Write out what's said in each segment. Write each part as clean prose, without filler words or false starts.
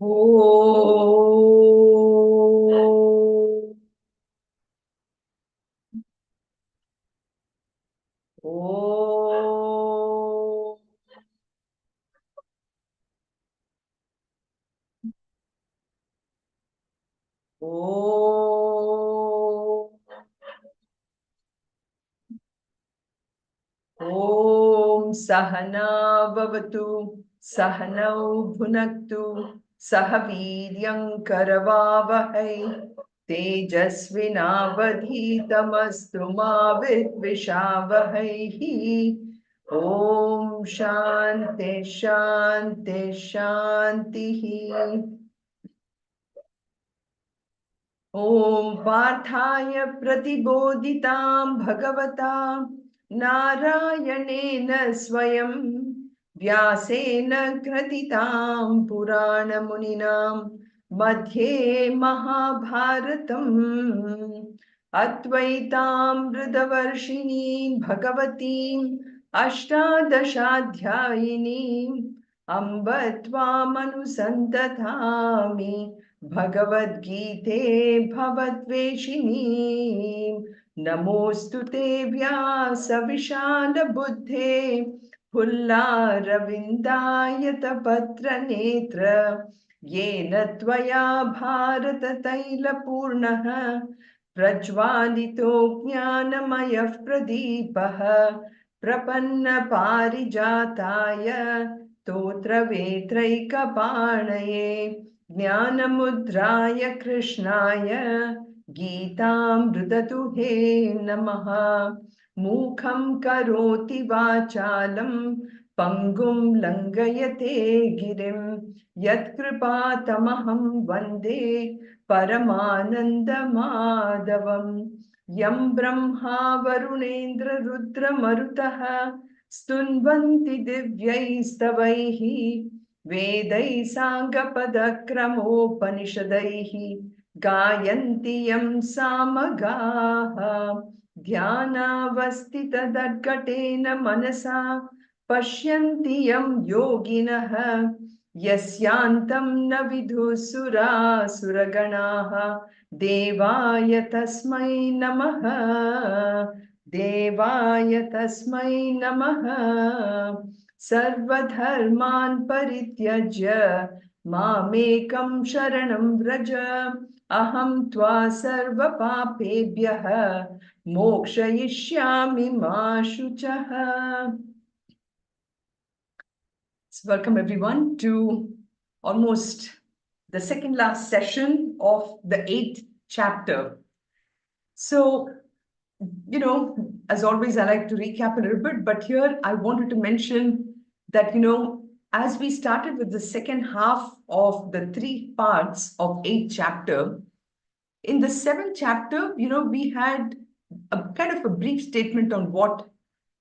Om. Om. Om. Om Sahana Bhavatu Sahanau Bhunaktu Sahaviryam Karavavahai Tejasvinavadhitamastu ma vidvishavahai. Om Shanti Shanti Shanti. Om Parthaya Pratibodhitam Bhagavata Narayanena Swayam Vyasena Kratitam Purana Muninam Madhye Mahabharatam Advaitam Vridavarshini Bhagavatim Ashtadashadhyayinim Ambatvam Anusantatami Bhagavad Gita Bhavatveshini Namostute Vyasa Vishana Buddhe Pulla Ravindayata Patra Netra Yena Tvaya Bharata Taila Purnaha Prajvalito Jnanamayah Pradipaha Prapanna Parijataya Totra Vetraika Panaye Jnanamudraya Krishnaya Geetamrutatuhe Namaha Mukham Karoti Vachalam Pangum Langayate Girim Yatkripa Tamaham Vande Paramananda Madhavam Yam Brahma Varunendra Rudra Marutaha Stunvanti Divyaistavaihi Vedai Sangapadakramopanisadaihi Gayanti Yam Samagaha Dhyanavastita Dadgatena Manasa Pashyanti Yam Yoginaha Yasyantam Navidhusura Suraganaha Devaya Tasmai Namaha Devaya Tasmai Namaha Sarvadharman Parityajya Mamekam Sharanam Vraja Aham Tva Sarva Papebhyaha Mokshayishyami Ma Shuchaha. So welcome everyone to almost the second last session of the 8th chapter. So, as always, I like to recap a little bit, but here I wanted to mention that, as we started with the second half of the 3 parts of 8th chapter, in the 7th chapter, we had a kind of a brief statement on what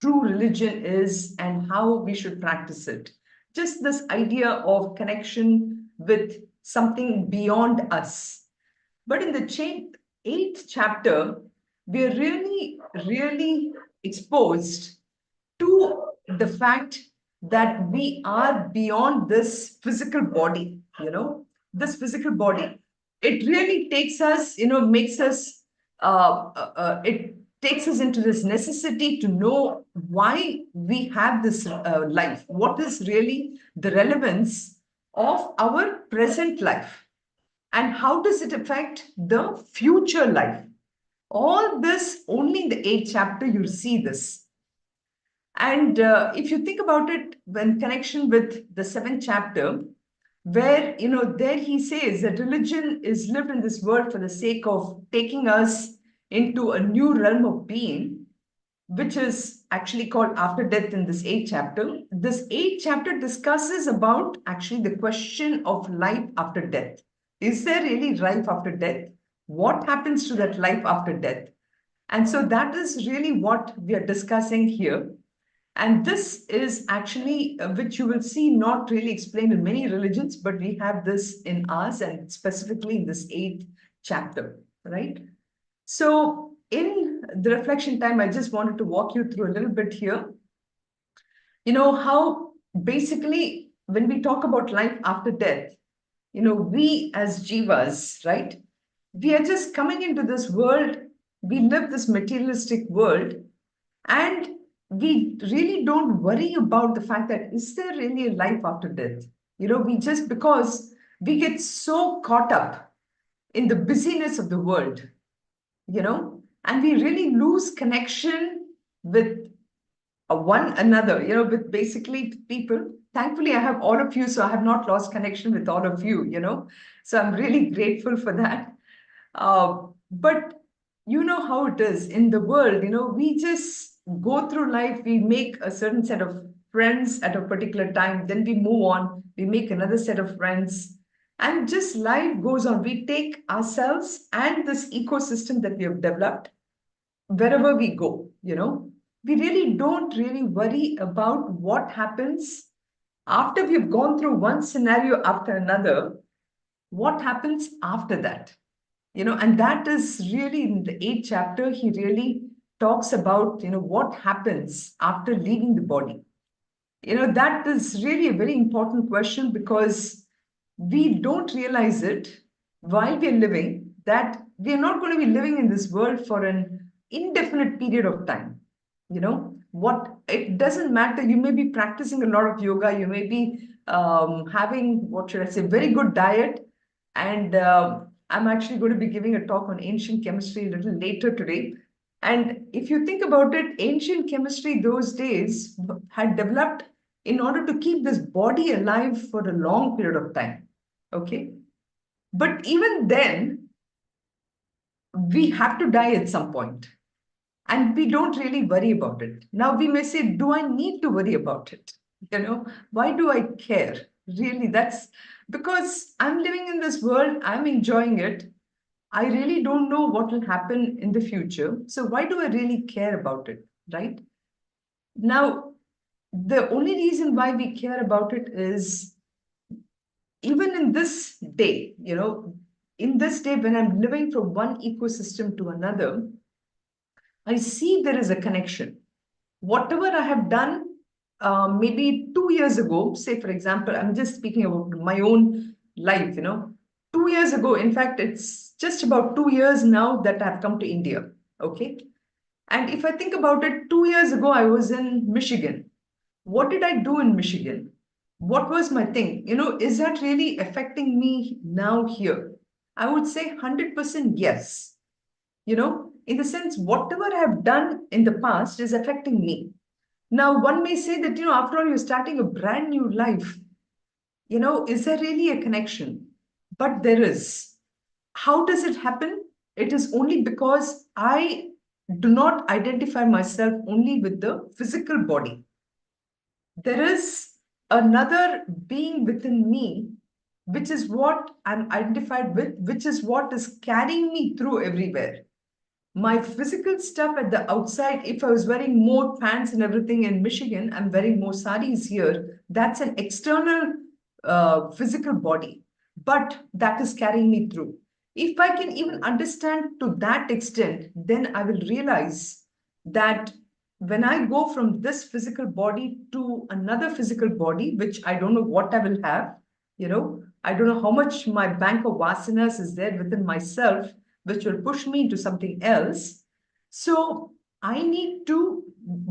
true religion is and how we should practice it. Just this idea of connection with something beyond us. But in the 8th chapter, we're really exposed to the fact that we are beyond this physical body, this physical body. It really takes us, makes us, it takes us into this necessity to know why we have this life. What is really the relevance of our present life? And how does it affect the future life? All this, only in the 8th chapter, you'll see this. And if you think about it, in connection with the 7th chapter, where, there he says that religion is lived in this world for the sake of taking us into a new realm of being, which is actually called after death in this 8th chapter. This 8th chapter discusses about actually the question of life after death. Is there really life after death? What happens to that life after death? And so that is really what we are discussing here. And this is actually, which you will see not really explained in many religions, but we have this in ours and specifically in this 8th chapter, right? So in the reflection time, I just wanted to walk you through a little bit here. How basically when we talk about life after death, we as jivas, right? We are just coming into this world. We live this materialistic world, and we really don't worry about the fact that is there really a life after death? We just, because we get so caught up in the busyness of the world, and we really lose connection with one another, with basically people. Thankfully, I have all of you, so I have not lost connection with all of you. So I'm really grateful for that. But you know how it is in the world, we just go through life, we make a certain set of friends at a particular time, then we move on, we make another set of friends, and just life goes on. We take ourselves and this ecosystem that we have developed wherever we go. We really don't really worry about what happens after we've gone through one scenario after another. What happens after that? And that is really in the eighth chapter. He really talks about, what happens after leaving the body. That is really a very important question, because we don't realize it while we're living, that we're not going to be living in this world for an indefinite period of time. What it doesn't matter. You may be practicing a lot of yoga, you may be having, what should I say, very good diet. And I'm actually going to be giving a talk on ancient chemistry a little later today. And if you think about it, ancient chemistry those days had developed in order to keep this body alive for a long period of time. Okay. But even then, we have to die at some point. And we don't really worry about it. Now we may say, do I need to worry about it? Why do I care? Really, that's because I'm living in this world, I'm enjoying it. I really don't know what will happen in the future. So why do I really care about it? Right? Now, the only reason why we care about it is even in this day, in this day when I'm living from one ecosystem to another, I see there is a connection. Whatever I have done, maybe 2 years ago, say, for example, I'm just speaking about my own life, 2 years ago, in fact, it's just about 2 years now that I've come to India. Okay. And if I think about it, 2 years ago, I was in Michigan. What did I do in Michigan? What was my thing? Is that really affecting me now here? I would say 100% yes. In the sense, whatever I have done in the past is affecting me. Now, one may say that, after all, you're starting a brand new life. Is there really a connection? But there is. How does it happen? It is only because I do not identify myself only with the physical body. There is another being within me, which is what I'm identified with, which is what is carrying me through everywhere. My physical stuff at the outside, if I was wearing more pants and everything in Michigan, I'm wearing more saris here. That's an external physical body, but that is carrying me through. If I can even understand to that extent, then I will realize that when I go from this physical body to another physical body, which I don't know what I will have, I don't know how much my bank of vasanas is there within myself, which will push me into something else. So I need to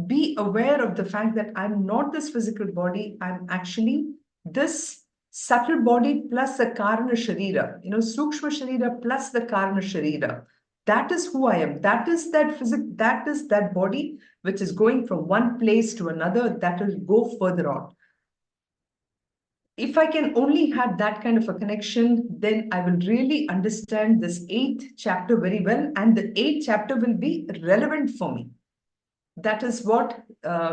be aware of the fact that I'm not this physical body. I'm actually this subtle body plus the karana sharira, sukshma sharira plus the karana sharira. That is who I am. That is that body which is going from one place to another, that will go further on. If I can only have that kind of a connection, then I will really understand this eighth chapter very well, and the eighth chapter will be relevant for me. That is what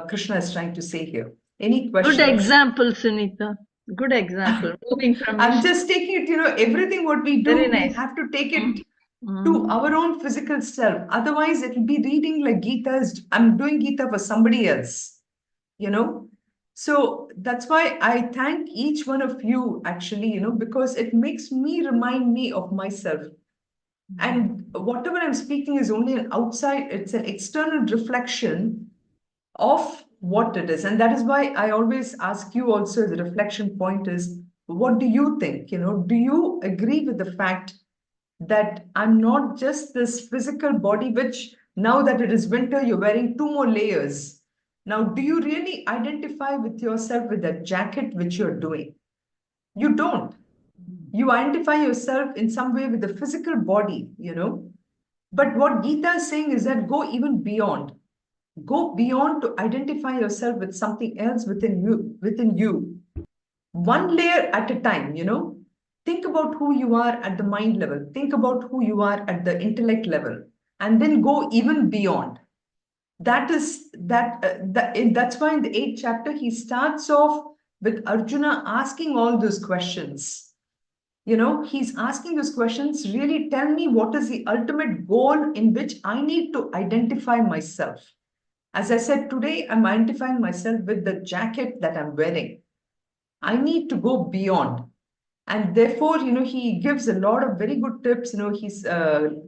Krishna is trying to say here. Any questions? Good example, Sunita. Good example. Moving from I'm just taking it, everything what we do, Very nice. we have to take it to our own physical self. Otherwise, it will be reading like Gita. I'm doing Gita for somebody else, So that's why I thank each one of you, actually, because it makes me remind me of myself. And whatever I'm speaking is only an outside, it's an external reflection of what it is. And that is why I always ask you also, the reflection point is, what do you think? Do you agree with the fact that I'm not just this physical body, which now that it is winter, you're wearing two more layers. Now, do you really identify with yourself with that jacket which you're doing? You don't. You identify yourself in some way with the physical body. But what Gita is saying is that go even beyond. Go beyond to identify yourself with something else within you. One layer at a time. Think about who you are at the mind level. Think about who you are at the intellect level, and then go even beyond. That's why in the eighth chapter he starts off with Arjuna asking all those questions. He's asking those questions. Really, tell me what is the ultimate goal in which I need to identify myself. As I said, today I'm identifying myself with the jacket that I'm wearing. I need to go beyond. And therefore, he gives a lot of very good tips.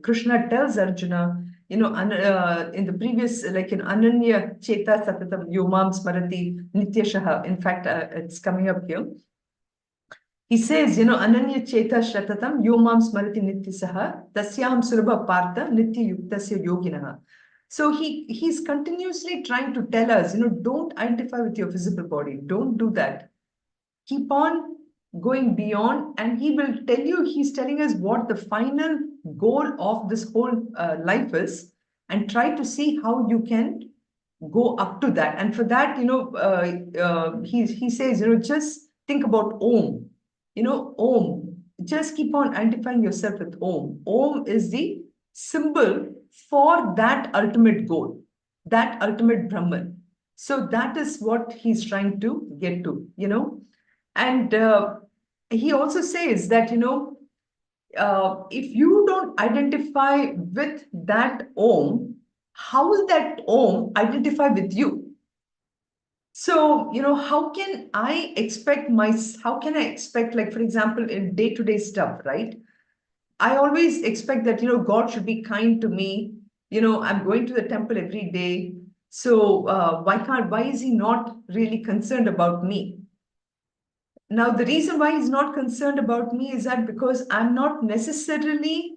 Krishna tells Arjuna, in the previous, like in Ananya Cheta Satatam Yomam Smarati Nityashaha. In fact, it's coming up here. He says, Ananya Cheta Shatatam Yomam Smarati Nityasaha Tasyaham Surabha Partha Nitya Yuktasya Yoginaha. So he's continuously trying to tell us, don't identify with your physical body. Don't do that. Keep on going beyond, and he will tell you, he's telling us what the final goal of this whole life is, and try to see how you can go up to that. And for that, he says, just think about Om. Om. Just keep on identifying yourself with Om. Om is the symbol for that ultimate goal, that ultimate Brahman. So that is what he's trying to get to. And he also says that, if you don't identify with that Om, how will that Om identify with you? So, how can I expect, like, for example, in day-to-day stuff, right? I always expect that, God should be kind to me. I'm going to the temple every day. So why is he not really concerned about me? Now, the reason why he's not concerned about me is that because I'm not necessarily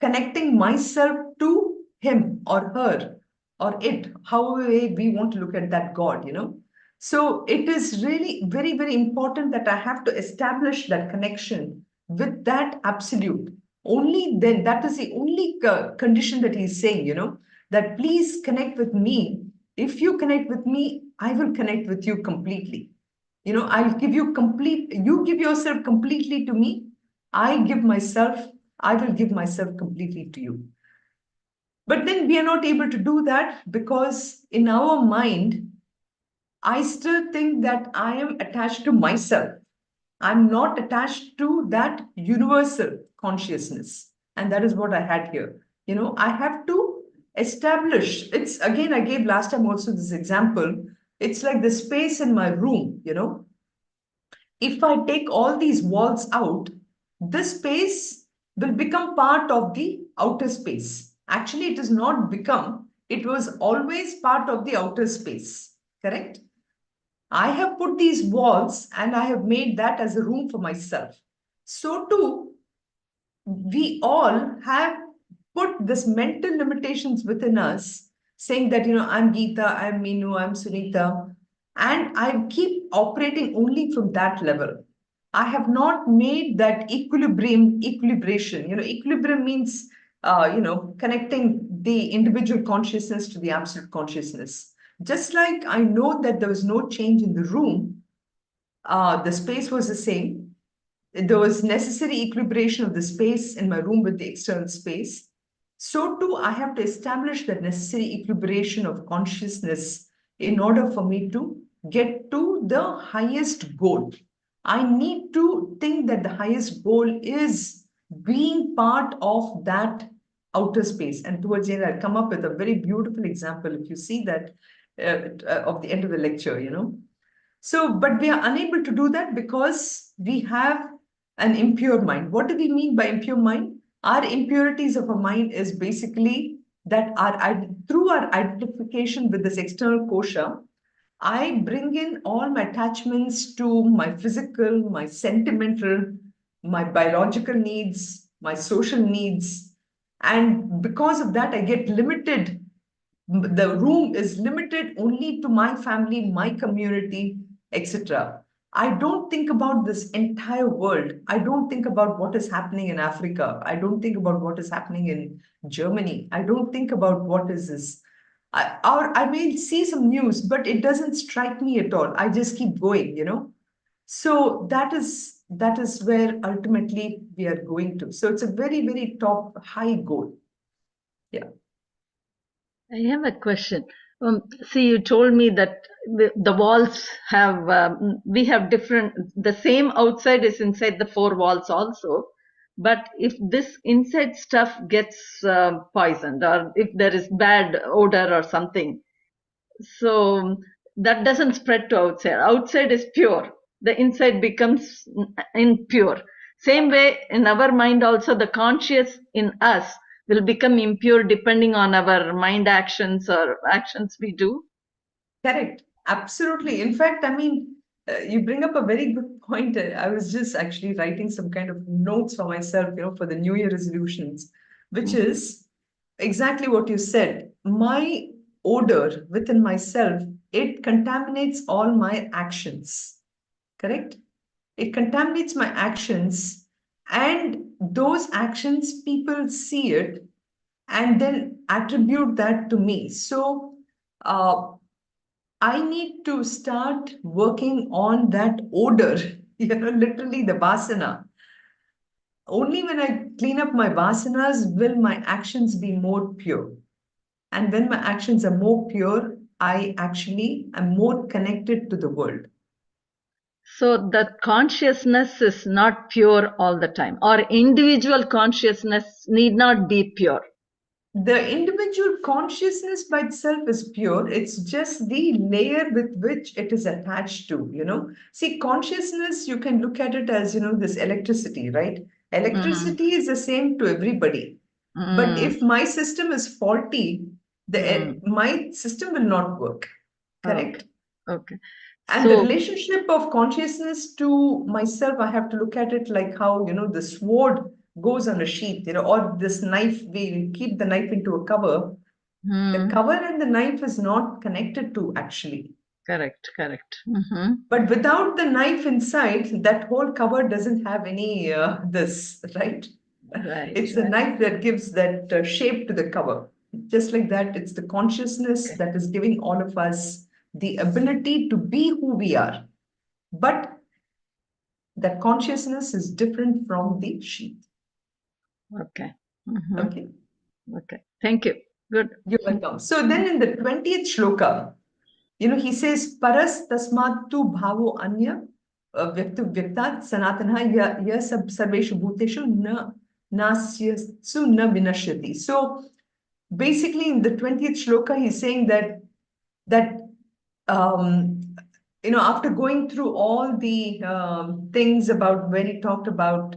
connecting myself to him or her or it, however we want to look at that God. So it is really very, very important that I have to establish that connection with that absolute. Only then, that is the only condition that he's saying, that please connect with me. If you connect with me, I will connect with you completely. I'll give you you give yourself completely to me. I will give myself completely to you. But then we are not able to do that because in our mind, I still think that I am attached to myself. I'm not attached to that universal consciousness. And that is what I had here. I have to establish, it's again, I gave last time also this example. It's like the space in my room. If I take all these walls out, this space will become part of the outer space. Actually, it does not become, it was always part of the outer space, correct? I have put these walls and I have made that as a room for myself. So too, we all have put this mental limitations within us, saying that, I'm Geeta, I'm Meenu, I'm Sunita, and I keep operating only from that level. I have not made that equilibration. Equilibrium means, connecting the individual consciousness to the absolute consciousness. Just like I know that there was no change in the room, the space was the same. There was necessary equilibration of the space in my room with the external space. So too, I have to establish the necessary equilibration of consciousness in order for me to get to the highest goal. I need to think that the highest goal is being part of that outer space. And towards the end, I'll come up with a very beautiful example, if you see that, of the end of the lecture. So, but we are unable to do that because we have an impure mind. What do we mean by impure mind? Our impurities of a mind is basically that through our identification with this external kosha, I bring in all my attachments to my physical, my sentimental, my biological needs, my social needs. And because of that, I get limited. The room is limited only to my family, my community, etc. I don't think about this entire world. I don't think about what is happening in Africa. I don't think about what is happening in Germany. I don't think about what is this. Or I may see some news, but it doesn't strike me at all. I just keep going. So that is where ultimately we are going to. So it's a very, very top high goal. Yeah. I have a question. See, you told me that the walls have, we have different, the same outside is inside the four walls also. But if this inside stuff gets poisoned, or if there is bad odor or something, so that doesn't spread to outside. Outside is pure. The inside becomes impure. Same way in our mind also, the conscious in us will become impure depending on our mind actions or actions we do. Correct. Absolutely. In fact, I mean, you bring up a very good point. I was just actually writing some kind of notes for myself, for the New Year resolutions, which is exactly what you said. My odor within myself, it contaminates all my actions. Correct? It contaminates my actions, and those actions, people see it and then attribute that to me. So, uh, I need to start working on that odor, literally the vasana. Only when I clean up my vasanas will my actions be more pure. And when my actions are more pure, I actually am more connected to the world. So that consciousness is not pure all the time, or individual consciousness need not be pure. The individual consciousness by itself is pure. It's just the layer with which it is attached to. See, consciousness, you can look at it as, this electricity, right? Electricity is the same to everybody. But Mm, if my system is faulty, my system will not work. okay. Correct? Okay. And the So, relationship of consciousness to myself, I have to look at it like how, the sword goes on a sheath, or this knife, we keep the knife into a cover. The mm, cover and the knife is not connected to actually. correct, correct. Mm-hmm. But without the knife inside, that whole cover doesn't have any this, right? Right, It's the right. knife that gives that shape to the cover. Just like that, it's the consciousness Okay. that is giving all of us the ability to be who we are. But that consciousness is different from the sheath. Okay. Mm-hmm. Okay. Okay. Thank you. Good. You're welcome. So then in the 20th shloka, he says, Paras tasmat tu bhavo anya vyaktu vyaktat sanatana ya sarveshu bhuteshu nasyasu na vinashyati. So basically in the 20th shloka, he's saying that um, after going through all the things about when he talked about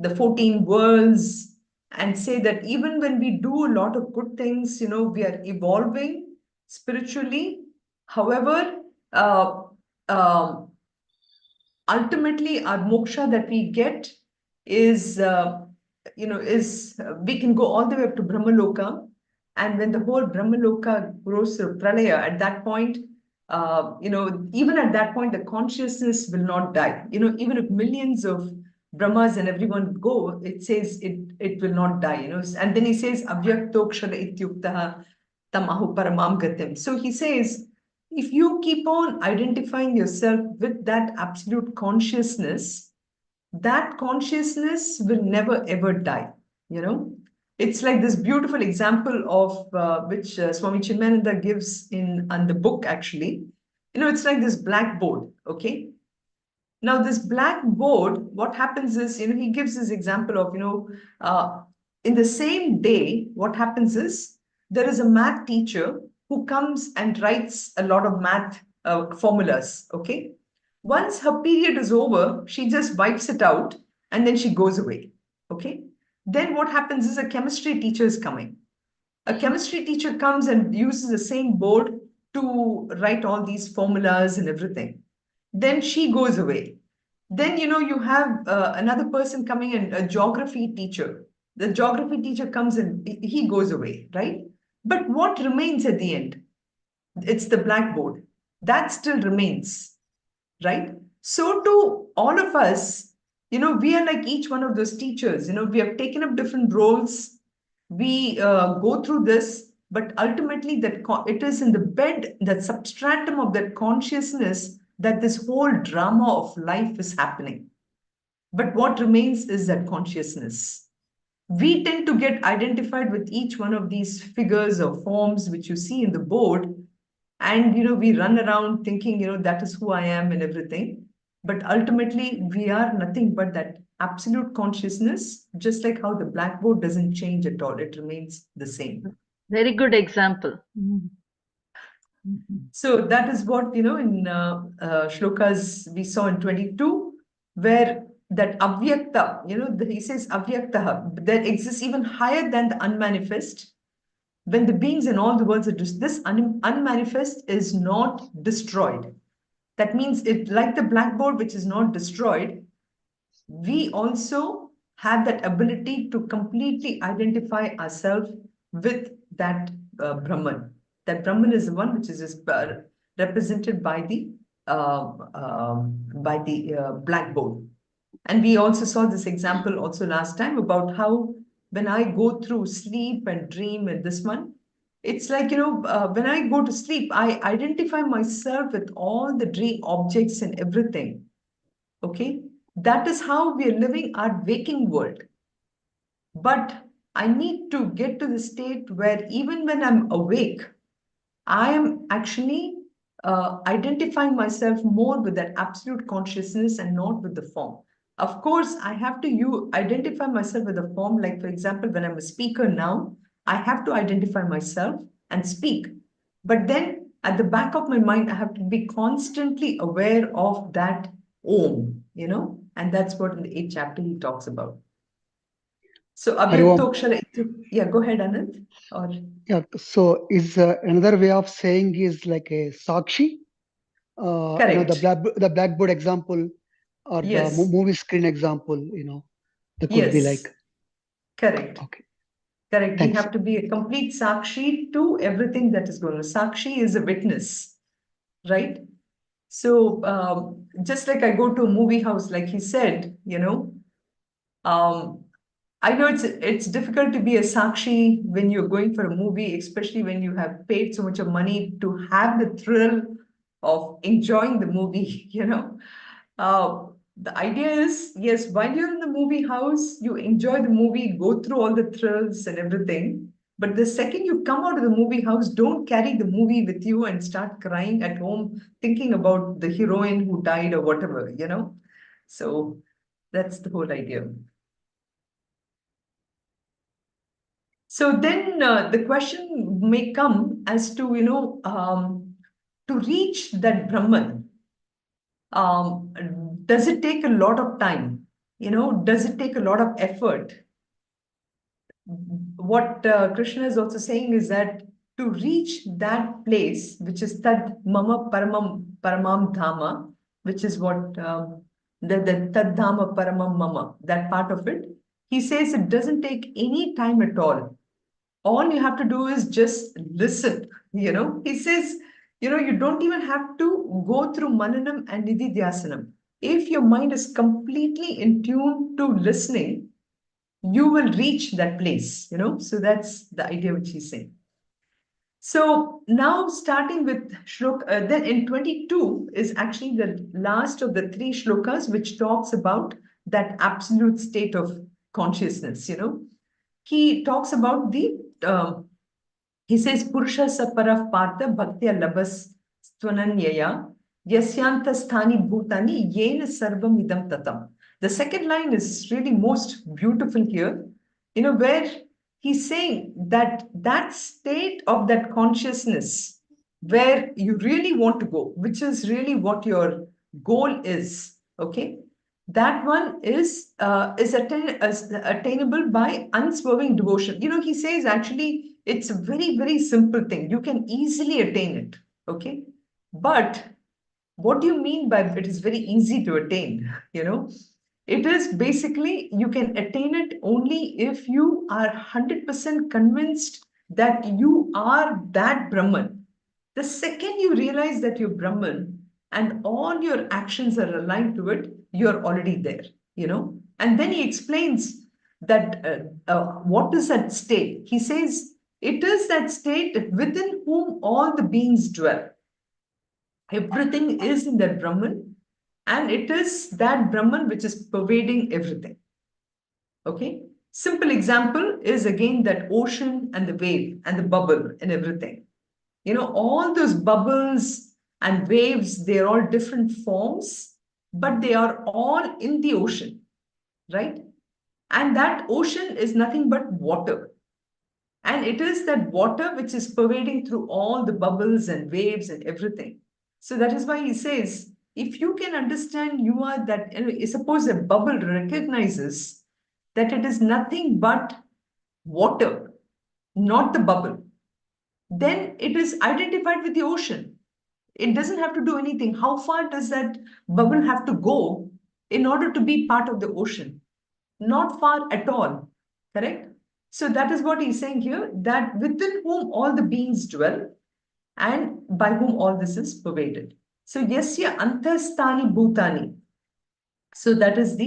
the 14 worlds and say that even when we do a lot of good things, we are evolving spiritually. However, uh, um, ultimately our moksha that we get is we can go all the way up to Brahmaloka, and when the whole Brahmaloka goes through pralaya, at that point, even at that point the consciousness will not die. Even if millions of brahmas and everyone go, it says it will not die. And then he says avyaktokshara ityuktaha tamahu paramam gatim. So he says, if you keep on identifying yourself with that absolute consciousness, that consciousness will never ever die. You know, it's like this beautiful example of which Swami Chinmayananda gives in the book actually. It's like this blackboard, okay? Now, this blackboard, what happens is, he gives this example of, in the same day, what happens is there is a math teacher who comes and writes a lot of math formulas, okay? Once her period is over, she just wipes it out and then she goes away, okay? Then what happens is a chemistry teacher is coming. A chemistry teacher comes and uses the same board to write all these formulas and everything. Then she goes away. Then, you have another person coming in, a geography teacher. The geography teacher comes in, he goes away, right? But what remains at the end? It's the blackboard. That still remains, right? So to all of us, we are like each one of those teachers. We have taken up different roles. We go through this, but ultimately that it is in the bed, that substratum of that consciousness, that this whole drama of life is happening. But what remains is that consciousness. We tend to get identified with each one of these figures or forms which you see in the board, and we run around thinking that is who I am and everything, but ultimately we are nothing but that absolute consciousness, just like how the blackboard doesn't change at all, it remains the same. Very good example. So that is what in shlokas we saw in 22, where that avyakta, he says avyakta, that exists even higher than the unmanifest. When the beings in all the worlds are this unmanifest is not destroyed. That means it, like the blackboard, which is not destroyed, we also have that ability to completely identify ourselves with that Brahman. That Brahman is the one which is represented by the blackboard. And we also saw this example also last time about how when I go through sleep and dream and this one, it's like, when I go to sleep, I identify myself with all the dream objects and everything. Okay. That is how we are living our waking world. But I need to get to the state where even when I'm awake, I am actually identifying myself more with that absolute consciousness and not with the form. Of course, I have to identify myself with the form. Like, for example, when I'm a speaker now, I have to identify myself and speak. But then at the back of my mind, I have to be constantly aware of that Om, and that's what in the 8th chapter he talks about. So, Abhyuktokshara, yeah, go ahead, Anand. Or yeah, so is another way of saying is like a sakshi, correct. the blackboard example or Yes. the movie screen example, that could be like. Correct. Okay. Correct. Thanks. We have to be a complete sakshi to everything that is going on. Sakshi is a witness, right? So just like I go to a movie house, like he said, I know it's difficult to be a sakshi when you're going for a movie, especially when you have paid so much of money to have the thrill of enjoying the movie, the idea is, yes, while you're in the movie house, you enjoy the movie, go through all the thrills and everything. But the second you come out of the movie house, don't carry the movie with you and start crying at home, thinking about the heroine who died or whatever, So that's the whole idea. So then the question may come as to, to reach that Brahman, does it take a lot of time? Does it take a lot of effort? What Krishna is also saying is that to reach that place, which is Tad Mama Paramam Dhama, which is what the Tad Dhama Paramam Mama, that part of it, he says it doesn't take any time at all. All you have to do is just listen. He says, you don't even have to go through Mananam and Nididhyasanam. If your mind is completely in tune to listening, you will reach that place, So that's the idea which he's saying. So now starting with shloka, then in 22 is actually the last of the 3 shlokas, which talks about that absolute state of consciousness, He talks about he says, Purusha Saparaf Partha Bhaktya Labas Stvananyaya Yasyanta Sthani Bhutani Yena Sarvam Idam Tatam. The second line is really most beautiful here, where he's saying that state of that consciousness where you really want to go, which is really what your goal is, okay? That one is attainable by unswerving devotion. He says actually it's a very, very simple thing. You can easily attain it, Okay. But what do you mean by it is very easy to attain? It is basically you can attain it only if you are 100% convinced that you are that Brahman. The second you realize that you're Brahman and all your actions are aligned to it, you're already there. And then he explains that what is that state? He says, it is that state within whom all the beings dwell. Everything is in that Brahman, and it is that Brahman which is pervading everything. Okay? Simple example is again that ocean and the wave and the bubble and everything. All those bubbles and waves, they're all different forms, but they are all in the ocean, right? And that ocean is nothing but water. And it is that water which is pervading through all the bubbles and waves and everything. So that is why he says, if you can understand you are that, suppose a bubble recognizes that it is nothing but water, not the bubble, then it is identified with the ocean. It doesn't have to do anything. How far does that bubble have to go in order to be part of the ocean? Not far at all, correct? So that is what he's saying here, that within whom all the beings dwell and by whom all this is pervaded. So yasya antastani bhutani. So that is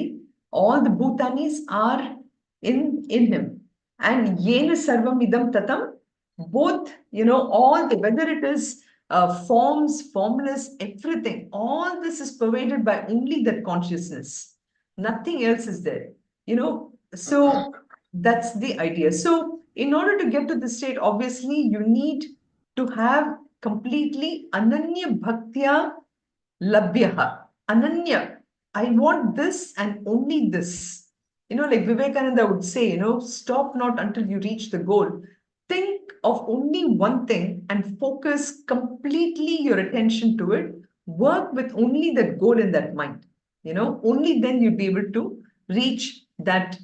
all the bhutanis are in him. And yena sarvam idam tatam, both, all the, whether it is forms, formless, everything, all this is pervaded by only that consciousness. Nothing else is there. So that's the idea. So in order to get to this state, obviously you need to have completely ananya bhaktya labhyaha. Ananya, I want this and only this. Like Vivekananda would say, stop not until you reach the goal. Think of only one thing and focus completely your attention to it. Work with only that goal in that mind. Only then you'll be able to reach that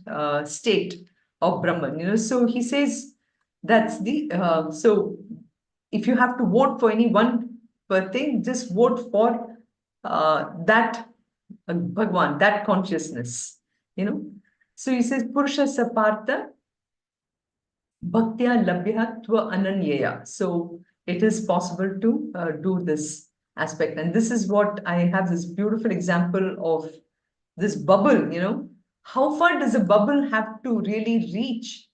state of Brahman. So he says that's so if you have to vote for any one per thing, just vote for that Bhagwan, that consciousness. So he says Purusha Sapartha Bhaktya Labhyatva Ananyaya. So it is possible to do this aspect. And this is what I have this beautiful example of this bubble. How far does a bubble have to really reach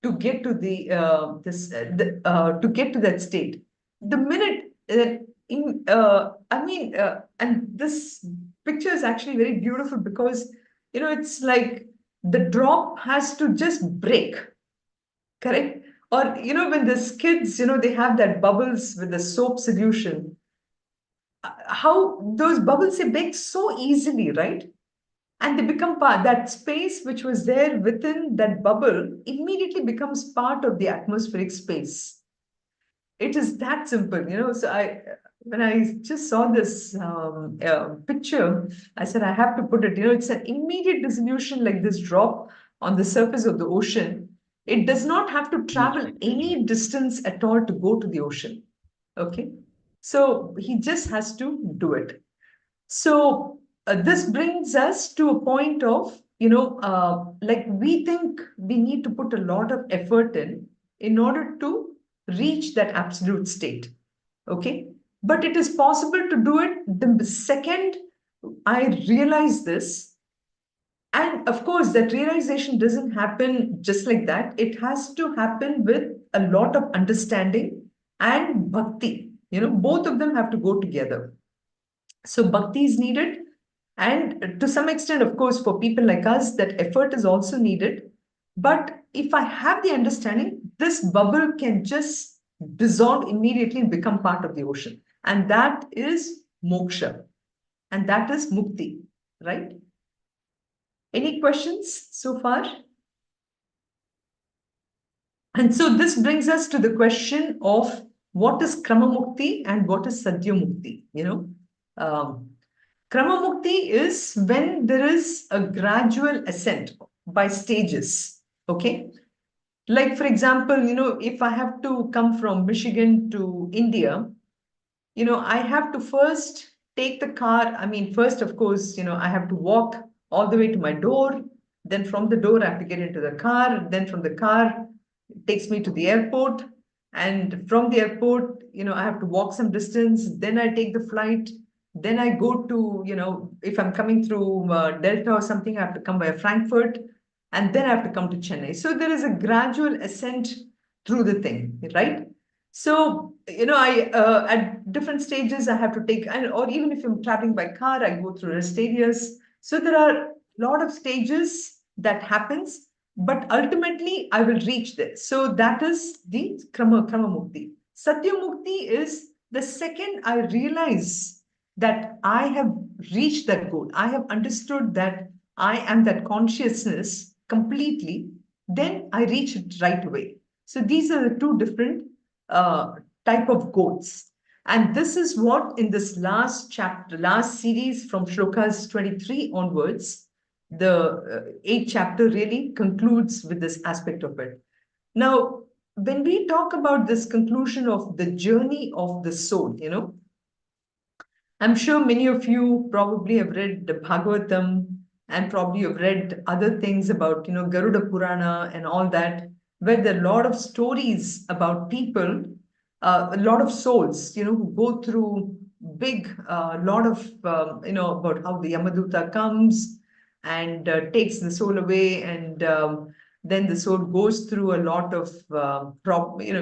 to get to to get to that state? The minute and this picture is actually very beautiful because it's like the drop has to just break, correct? Or when the kids they have that bubbles with the soap solution, how those bubbles they break so easily, right? And they become part, that space which was there within that bubble immediately becomes part of the atmospheric space. It is that simple. So when I just saw this picture, I said, I have to put it, it's an immediate dissolution like this drop on the surface of the ocean. It does not have to travel any distance at all to go to the ocean. Okay. So he just has to do it. So this brings us to a point of, like we think we need to put a lot of effort in order to reach that absolute state. Okay. But it is possible to do it the second I realize this. And of course, that realization doesn't happen just like that. It has to happen with a lot of understanding and bhakti. Both of them have to go together. So bhakti is needed. And to some extent, of course, for people like us, that effort is also needed. But if I have the understanding, this bubble can just dissolve immediately and become part of the ocean. And that is moksha. And that is mukti, right? Any questions so far? And so this brings us to the question of what is Krama Mukti and what is Sadhya Mukti, Krama Mukti is when there is a gradual ascent by stages, okay? Like, for example, if I have to come from Michigan to India, I have to first take the car. I mean, first, of course, I have to walk all the way to my door. Then from the door, I have to get into the car. Then from the car, it takes me to the airport. And from the airport, I have to walk some distance. Then I take the flight. Then I go to, if I'm coming through Delta or something, I have to come via Frankfurt. And then I have to come to Chennai. So there is a gradual ascent through the thing, right? So, I at different stages I have to take, or even if I'm traveling by car, I go through rest areas. So there are a lot of stages that happens, but ultimately I will reach there. So that is the Krama Mukti. Satya Mukti is the second I realize that I have reached that goal. I have understood that I am that consciousness completely. Then I reach it right away. So these are the two different uh, type of goals. And this is what in this last chapter, last series from shlokas 23 onwards, the eighth chapter really concludes with this aspect of it. Now, when we talk about this conclusion of the journey of the soul, I'm sure many of you probably have read the Bhagavatam and probably have read other things about, Garuda Purana and all that, where there are a lot of stories about people, a lot of souls, who go through big, lot of, about how the Yamaduta comes and takes the soul away, and then the soul goes through a lot of,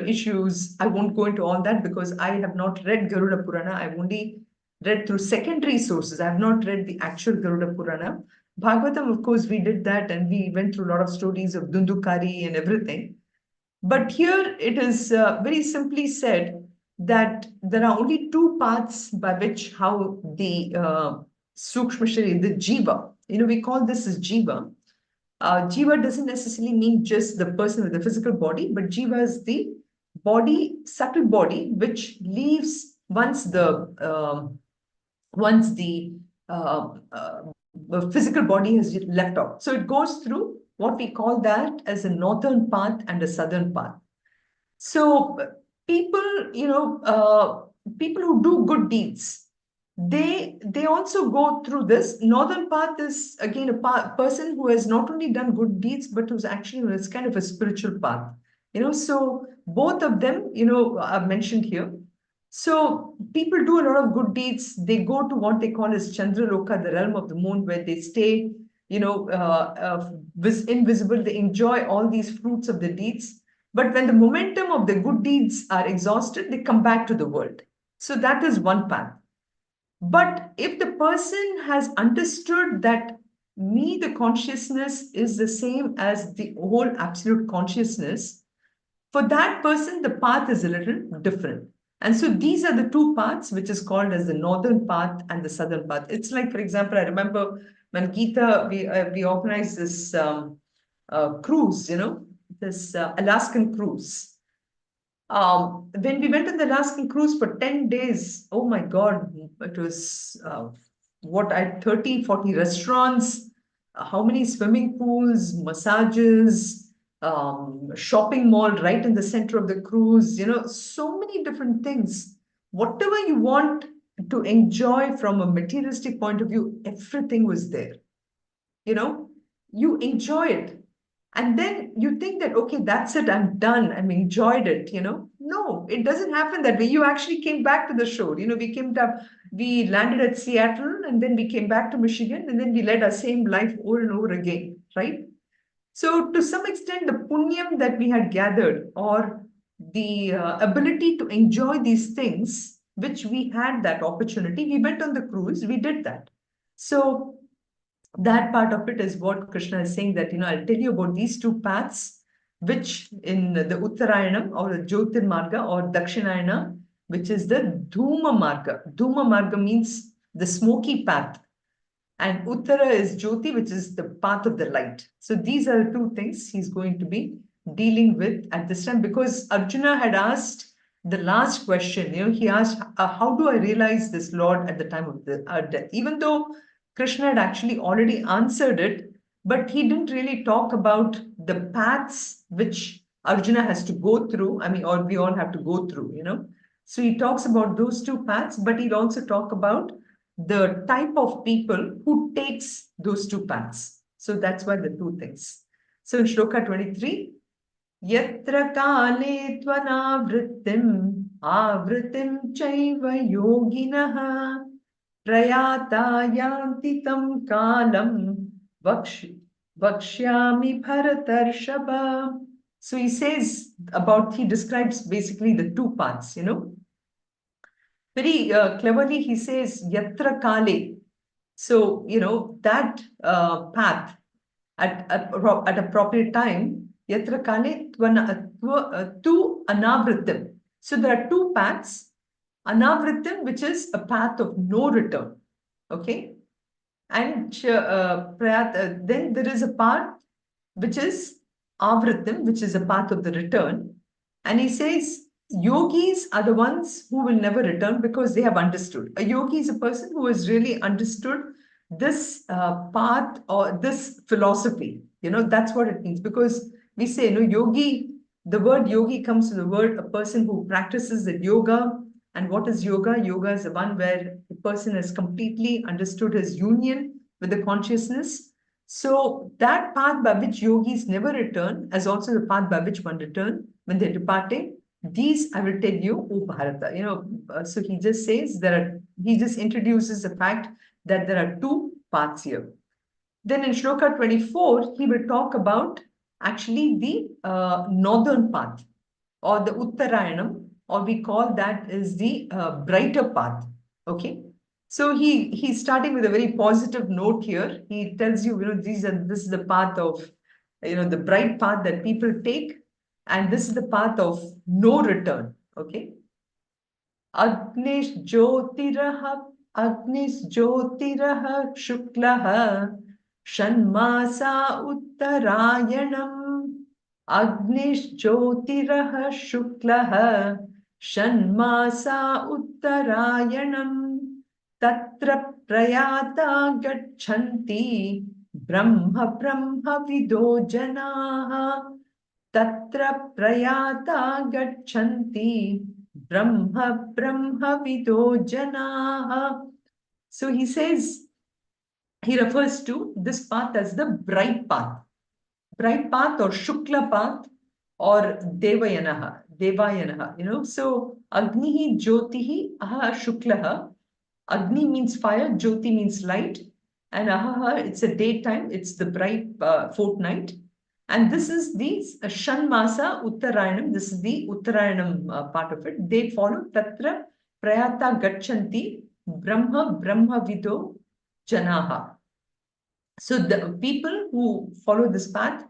issues. I won't go into all that because I have not read Garuda Purana. I've only read through secondary sources. I have not read the actual Garuda Purana. Bhagavatam, of course, we did that and we went through a lot of stories of Dundukari and everything. But here it is very simply said that there are only two paths by which how the Sukshma Sharira, the Jiva, we call this as Jiva. Jiva doesn't necessarily mean just the person with the physical body, but Jiva is the body, subtle body, which leaves once the physical body has left out. So it goes through what we call that as a northern path and a southern path. So people, people who do good deeds, they also go through this. Northern path is again a person who has not only done good deeds, but who's actually it's kind of a spiritual path. So both of them, are mentioned here. So people do a lot of good deeds. They go to what they call as Chandraloka, the realm of the moon, where they stay, invisible. They enjoy all these fruits of the deeds. But when the momentum of the good deeds are exhausted, they come back to the world. So that is one path. But if the person has understood that me, the consciousness, is the same as the whole absolute consciousness, for that person, the path is a little different. And so these are the two paths, which is called as the northern path and the southern path. It's like, for example, I remember when Gita, we organized this cruise, this Alaskan cruise. When we went on the Alaskan cruise for 10 days, oh my God, it was 30, 40 restaurants, how many swimming pools, massages, shopping mall right in the center of the cruise, so many different things. Whatever you want to enjoy from a materialistic point of view, everything was there. You enjoy it. And then you think that, okay, that's it, I'm done, I'm enjoyed it, No, it doesn't happen that way. You actually came back to the shore. We landed at Seattle and then we came back to Michigan and then we led our same life over and over again, right? So to some extent, the punyam that we had gathered or the ability to enjoy these things, which we had that opportunity, we went on the cruise, we did that. So that part of it is what Krishna is saying that, I'll tell you about these two paths, which in the Uttarayanam or the Jyotirmarga or Dakshinayana, which is the Dhuma Marga. Dhuma Marga means the smoky path. And Uttara is Jyoti, which is the path of the light. So these are the two things he's going to be dealing with at this time, because Arjuna had asked the last question. He asked, how do I realize this Lord at the time of the death? Even though Krishna had actually already answered it, but he didn't really talk about the paths which Arjuna has to go through. I mean, or we all have to go through, So he talks about those two paths, but he'll also talk about the type of people who takes those two paths. So that's why the two things. So in Shloka 23, Yatra kale tvanavrittim avrittim chaiva yoginaha prayata yanti tam kalam vakshyami bharatarshaba. So he says he describes basically the two paths, Very cleverly, he says yatra kale. So, that path at appropriate time, yatra kale tu anavritam. So there are two paths. Anavritam, which is a path of no return. Okay. And then there is a path which is avritam, which is a path of the return. And he says, yogis are the ones who will never return because they have understood. A yogi is a person who has really understood this path or this philosophy. That's what it means. Because we say, yogi, the word yogi comes from the word a person who practices the yoga. And what is yoga? Yoga is the one where the person has completely understood his union with the consciousness. So that path by which yogis never return is also the path by which one return when they're departing. These I will tell you, O Bharata. So he just says he just introduces the fact that there are two paths here. Then in Shloka 24, he will talk about actually the northern path or the Uttarayanam, or we call that is the brighter path. Okay. So he's starting with a very positive note here. He tells you, this is the path of, the bright path that people take, and this is the path of no return. Okay. Agnish Jyotiraha Shuklaha Shanmasa Uttarayanam. Agnish Jyotiraha Shuklaha Shanmasa Uttarayanam. Tatra Prayata Gachanti Brahma Vido Janaha. Tatra Prayata Gachanti Brahma Vido Janaha. So he says, he refers to this path as the bright path. Bright path or Shukla path or Devayanaha. So Agnihi Jyotihi Aha Shuklaha. Agni means fire, Jyoti means light, and Ahaha, it's a daytime, it's the bright fortnight. And this is the Shanmasa Uttarayanam. This is the Uttarayanam part of it. They follow Tatra Prayata Gachanti Brahma Vido Janaha. So the people who follow this path,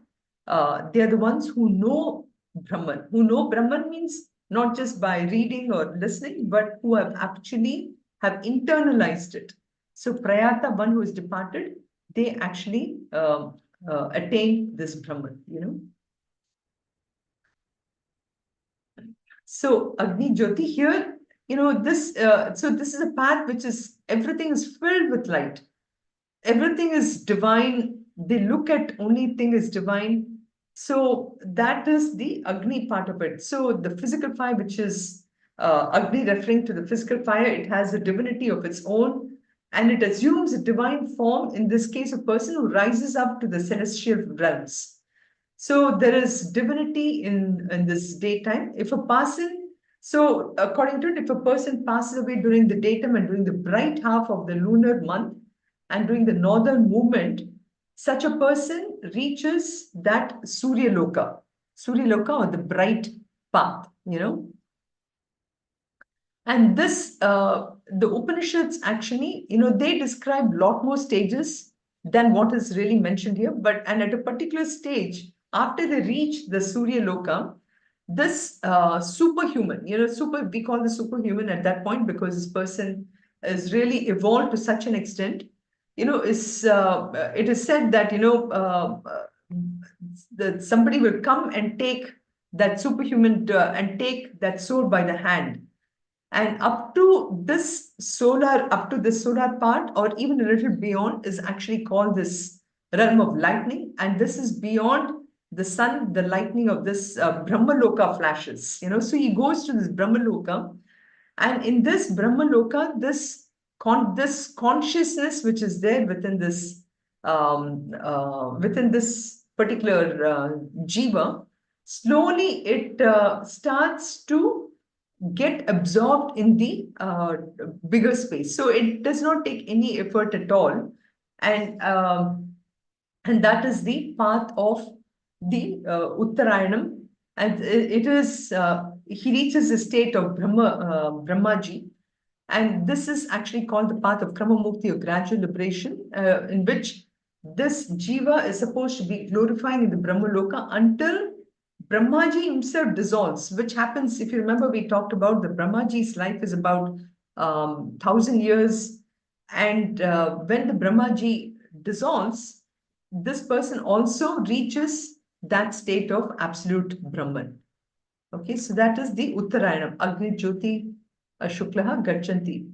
they are the ones who know Brahman. Who know Brahman means not just by reading or listening, but who have actually have internalized it. So Prayata, one who is departed, they actually attain this Brahman, So Agni Jyoti here, so this is a path which is, everything is filled with light. Everything is divine. They look at only thing is divine. So that is the Agni part of it. So the physical fire, which is Agni referring to the physical fire, it has a divinity of its own, and it assumes a divine form, in this case, a person who rises up to the celestial realms. So there is divinity in this daytime. So according to it, if a person passes away during the daytime and during the bright half of the lunar month and during the northern movement, such a person reaches that Surya Loka or the bright path, And this, the Upanishads actually, they describe a lot more stages than what is really mentioned here. And at a particular stage, after they reach the Surya Loka, this superhuman, we call the superhuman at that point because this person is really evolved to such an extent, it is said that, that somebody will come and take that superhuman and take that soul by the hand. And up to this solar part, or even a little beyond, is actually called this realm of lightning. And this is beyond the sun, the lightning of this Brahmaloka flashes. So he goes to this Brahmaloka, And in this Brahmaloka, this consciousness which is there within this particular jiva, slowly it starts to get absorbed in the bigger space. So it does not take any effort at all, and that is the path of the Uttarayanam, and it is he reaches the state of Brahmaji, and this is actually called the path of Krama Mukti, or gradual liberation, in which this jiva is supposed to be glorifying in the Brahmaloka until Brahmaji himself dissolves, which happens, if you remember, we talked about the Brahmaji's life is about 1,000 years. And when the Brahmaji dissolves, this person also reaches that state of absolute Brahman. Okay, so that is the Uttarayanam, Agni Jyoti Shuklaha Gachanti.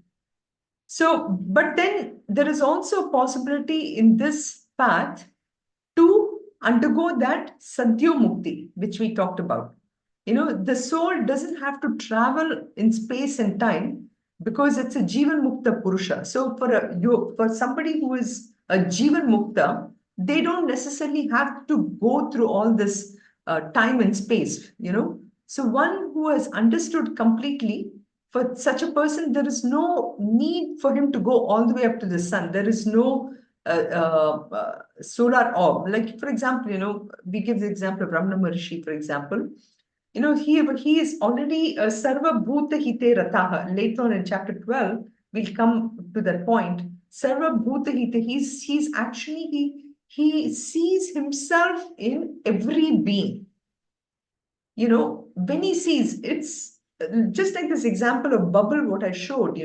So, but then there is also a possibility in this path to undergo that Sadhya Mukti, which we talked about. The soul doesn't have to travel in space and time because it's a Jivan Mukta Purusha. So for somebody who is a Jivan Mukta, they don't necessarily have to go through all this time and space, So one who has understood completely, for such a person, there is no need for him to go all the way up to the sun. There is no solar orb. Like, for example, we give the example of Ramana Maharishi, for example. He is already Sarva Bhuta Hite Rataha. Later on in chapter 12, we'll come to that point. Sarva Bhuta Hite, he's actually, he sees himself in every being. When he sees, it's just like this example of bubble, what I showed,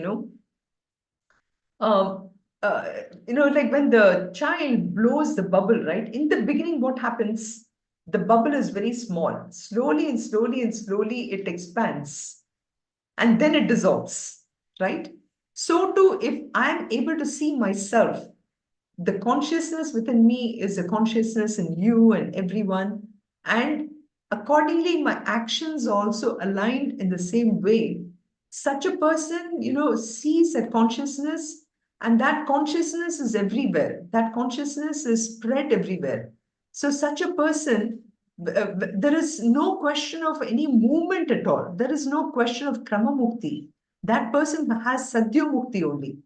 like when the child blows the bubble, right? In the beginning, what happens? The bubble is very small. Slowly and slowly and slowly, it expands. And then it dissolves, right? So too, if I'm able to see myself, the consciousness within me is a consciousness in you and everyone. And accordingly, my actions also aligned in the same way. Such a person, sees that consciousness, and that consciousness is everywhere. That consciousness is spread everywhere. So such a person, there is no question of any movement at all. There is no question of Krama Mukti. That person has Sadhya Mukti only,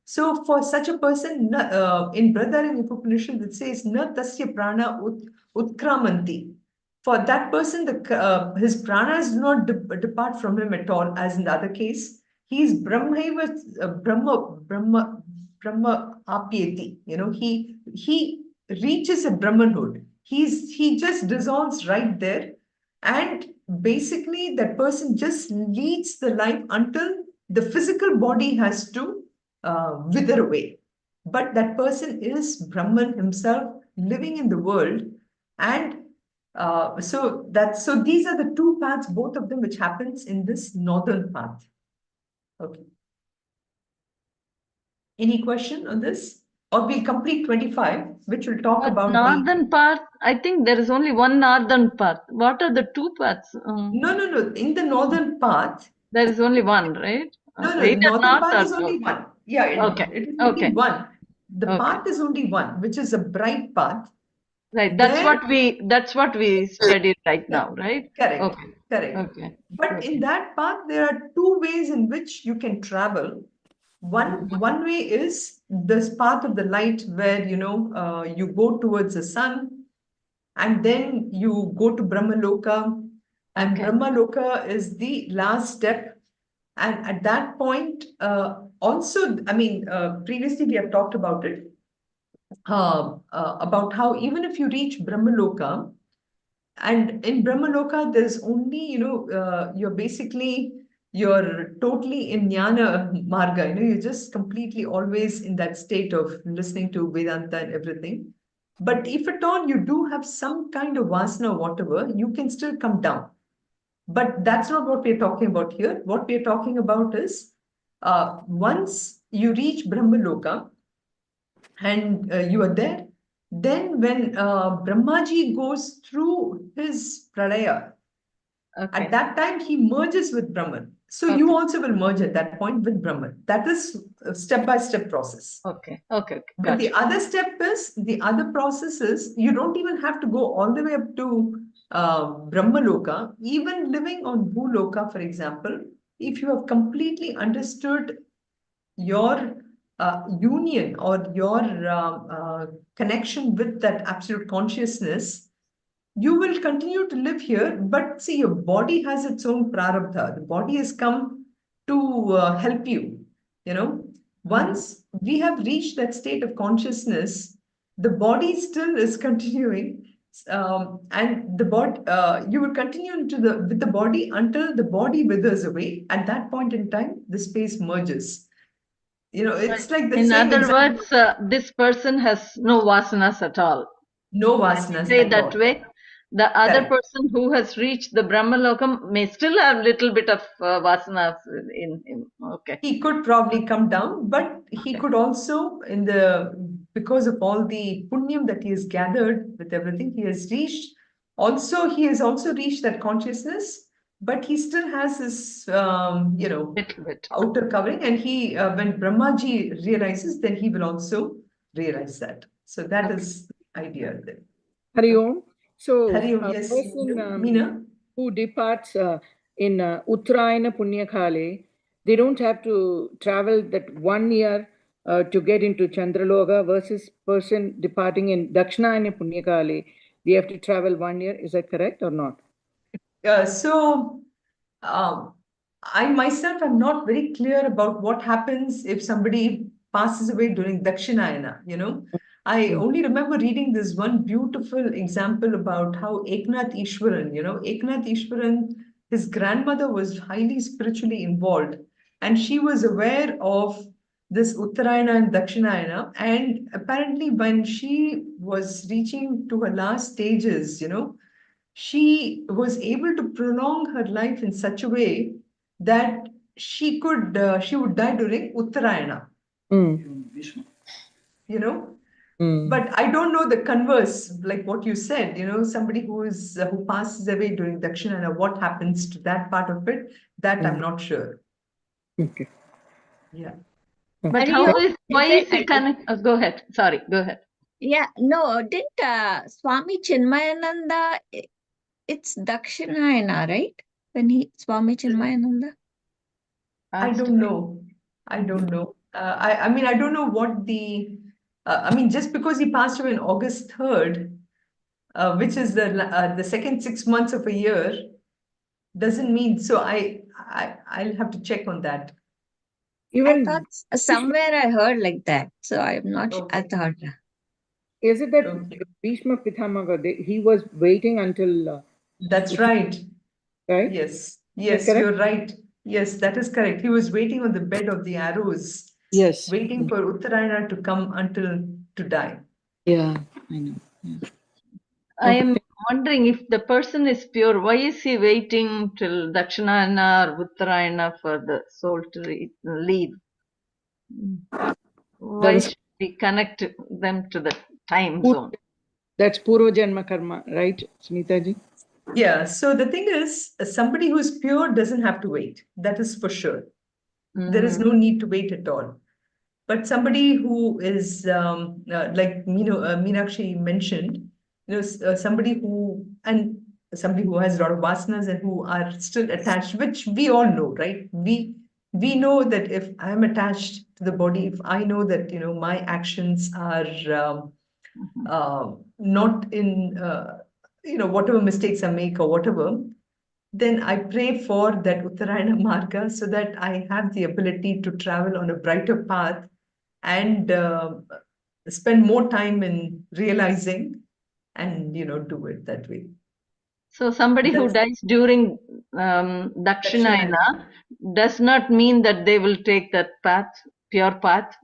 So for such a person, in Brihadaranyaka Upanishad, it says, Na tasya prana utkramanti. For that person, his pranas do not depart from him at all, as in the other case. He is Brahma apyeti. He reaches a Brahmanhood. He just dissolves right there. And basically, that person just leads the life until the physical body has to wither away. But that person is Brahman himself living in the world. And so these are the two paths, both of them, which happens in this northern path. Okay. Any question on this? Or we'll complete 25, which will talk about northern path. I think there is only one northern path. What are the two paths? No. In the northern path, there is only one, right? No, northern path is only one. Yeah, it is only one. The path is only one, which is a bright path. Right. That's what we studied right now, right? Correct. Okay. But in that path, there are two ways in which you can travel. One way is this path of the light, where you go towards the sun, and then you go to Brahmaloka, and Brahmaloka is the last step. And at that point, also, previously we have talked about it, about how even if you reach Brahmaloka, and in Brahmaloka, there's only, you're totally in Jnana Marga, you're just completely always in that state of listening to Vedanta and everything. But if at all you do have some kind of vasana or whatever, you can still come down. But that's not what we're talking about here. What we're talking about is once you reach Brahmaloka and you are there, then when Brahmaji goes through his pralaya, at that time he merges with Brahman. So you also will merge at that point with Brahman. That is a step-by-step process. Okay. But Gotcha. the other step is, the other process is, you don't even have to go all the way up to Brahmaloka. Even living on Bhuloka, for example, if you have completely understood your union or your connection with that absolute consciousness, you will continue to live here, but see, your body has its own prarabdha. The body has come to help you. Once we have reached that state of consciousness, the body still is continuing, and the body, you will continue with the body until the body withers away. At that point in time, the space merges. It's like the In same other example. words, this person has no vasanas at all. No vasanas Say at that all. way. The other Correct. person who has reached the Brahmalokam may still have little bit of vasanas in him. Okay. He could probably come down, but he could also, because of all the punyam that he has gathered with everything, he has also reached that consciousness, but he still has his, Little bit. outer covering. And when Brahmaji realizes, then he will also realize that. So that is the idea there. Hari Om. So, Hari Om, a yes. person Meena? who departs in Uttarayana Punyakale, they don't have to travel that 1 year to get into Chandraloka, versus person departing in Dakshinayana Punyakale, they have to travel 1 year. Is that correct or not? I myself am not very clear about what happens if somebody passes away during Dakshinayana, I only remember reading this one beautiful example about how Eknath Ishwaran, his grandmother was highly spiritually involved, and she was aware of this Uttarayana and Dakshinayana. And apparently when she was reaching to her last stages, she was able to prolong her life in such a way that she would die during Uttarayana. But I don't know the converse, like what you said, somebody who passes away during Dakshinayana, what happens to that part of it, that I'm not sure. Okay. Yeah. But why is it connected? Go ahead. Sorry, go ahead. Yeah, no, didn't Swami Chinmayananda, it's Dakshinayana, right? When Swami Chinmayananda? I don't know. I don't know. I mean, I don't know what just because he passed away on August 3rd, which is the second 6 months of a year, doesn't mean, so I'll have to check on that. I thought somewhere I heard like that, so I'm not sure. I thought. Is it that Bhishma Pitamaga, he was waiting until... That's right. Right? Yes, you're right. Yes, that is correct. He was waiting on the bed of the arrows. Yes. Waiting for Uttarayana to come to die. Yeah, I know. Yeah. I am wondering, if the person is pure, why is he waiting till Dakshinayana or Uttarayana for the soul to leave? Why should we connect them to the time zone? That's Purva Janma Karma, right, Sunita ji? Yeah, so the thing is, somebody who's pure doesn't have to wait. That is for sure. There is no need to wait at all. But somebody who is, like Meenakshi mentioned, somebody who has a lot of vasanas and who are still attached, which we all know, right? We know that if I'm attached to the body, if I know that, my actions are not in, whatever mistakes I make or whatever, then I pray for that Uttarayana Marga so that I have the ability to travel on a brighter path and spend more time in realizing and, do it that way. So somebody who dies during Dakshinayana does not mean that they will take that path, pure path.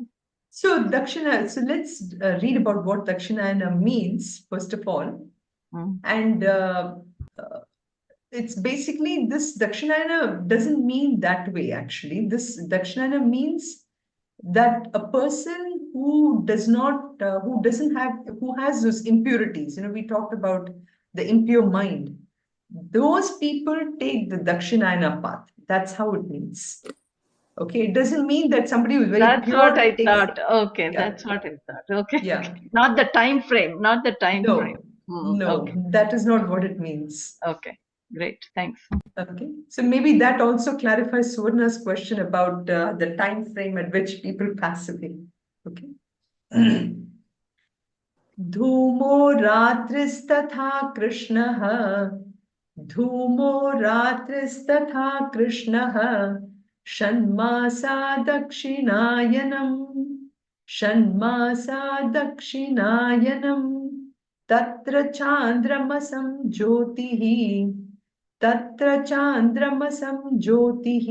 So let's read about what Dakshinayana means, first of all. And it's basically, this Dakshinayana doesn't mean that way, actually. This Dakshinayana means that a person who has those impurities, we talked about the impure mind, those people take the Dakshinayana path. That's how it means. Okay, it doesn't mean that somebody who's very That's pure what I takes- thought. Okay, Yeah. that's what I thought. Okay. Yeah. Okay. Not the time frame. Not the time No, frame. no, Okay. that is not what it means. Okay. Great. Thanks. Okay, so maybe that also clarifies Suvarna's question about the time frame at which people pass away. Okay. धूमो रात्रिस्तथा कृष्णः धूमो रात्रिस्तथा कृष्णः षण्मासा दक्षिणायनम् षण्मासा दक्षिणायनम् तत्र चान्द्रमसं ज्योतिः तत्र चान्द्रमसं ज्योतिः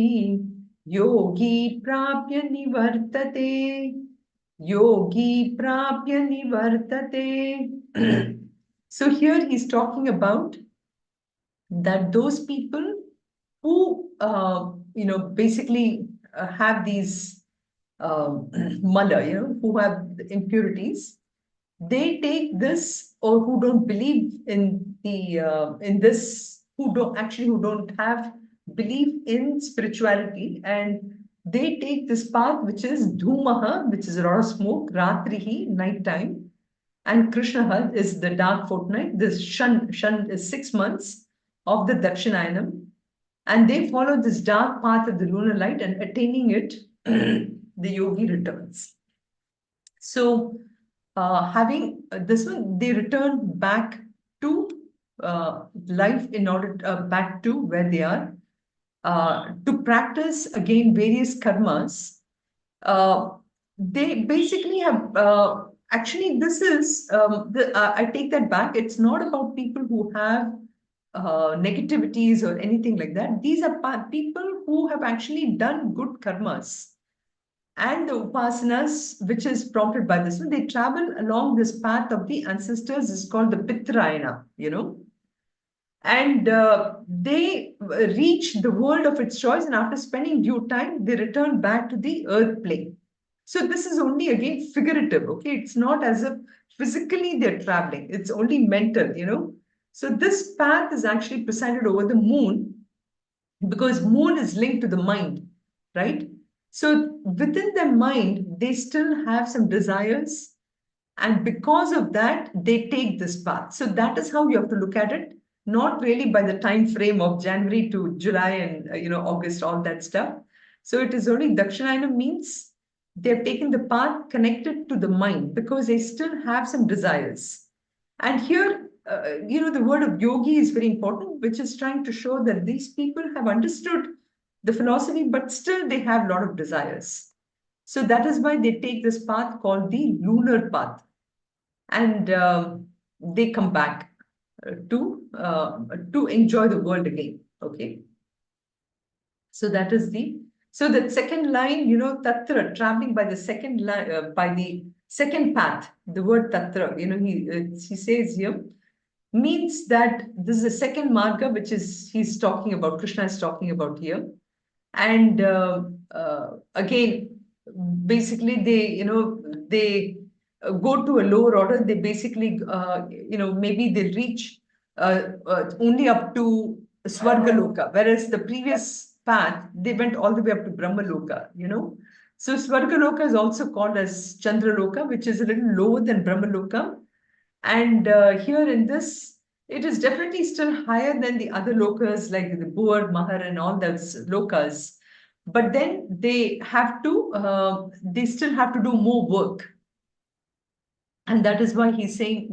योगी प्राप्य निवर्तते yogi prapya nivartate. So here he's talking about that those people who basically have these mala, who have impurities, they take this, or who don't believe in the in this, who don't have belief in spirituality, and they take this path which is dhumaha, which is a lot of smoke, ratrihi, night time, and krishnaha is the dark fortnight. This shan is 6 months of the Dakshinayanam, and they follow this dark path of the lunar light, and attaining it, the yogi returns. So having this one, they return back to life in order back to where they are to practice again various karmas. They basically have actually this is I take that back. It's not about people who have negativities or anything like that. These are people who have actually done good karmas. And the upasanas, which is prompted by this one, they travel along this path of the ancestors, is called the Pitrayana, and they reach the world of its choice, and after spending due time, they return back to the earth plane. So this is only again figurative, okay? It's not as if physically they're traveling, it's only mental. So this path is actually presided over the moon, because moon is linked to the mind, right? So within their mind, they still have some desires. And because of that, they take this path. So that is how you have to look at it, not really by the time frame of January to July and August, all that stuff. So it is only Dakshinayana means they've taken the path connected to the mind because they still have some desires. And here, the word of yogi is very important, which is trying to show that these people have understood the philosophy, but still they have a lot of desires. So that is why they take this path called the lunar path. And they come back to enjoy the world again. Okay. So that is so the second line, tatra, traveling by the second line, by the second path, the word tatra, he says here, means that this is the second marga, which is he's talking about, Krishna is talking about here. And again, basically they go to a lower order. They basically, maybe they reach only up to Swargaloka, whereas the previous path, they went all the way up to Brahmaloka, So Swargaloka is also called as Chandraloka, which is a little lower than Brahmaloka. And here in this, it is definitely still higher than the other lokas like the Boer, Mahar, and all those lokas. But then they still have to do more work. And that is why he's saying,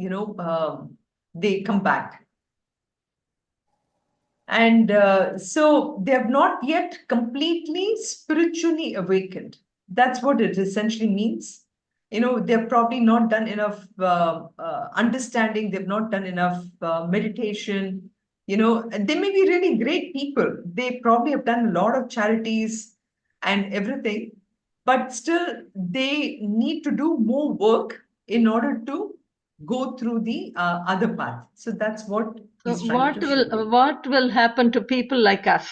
they come back. And so they have not yet completely spiritually awakened. That's what it essentially means. They've probably not done enough understanding. They've not done enough meditation. They may be really great people. They probably have done a lot of charities and everything, but still they need to do more work in order to go through the other path. So that's what he's trying to show. What will happen to people like us?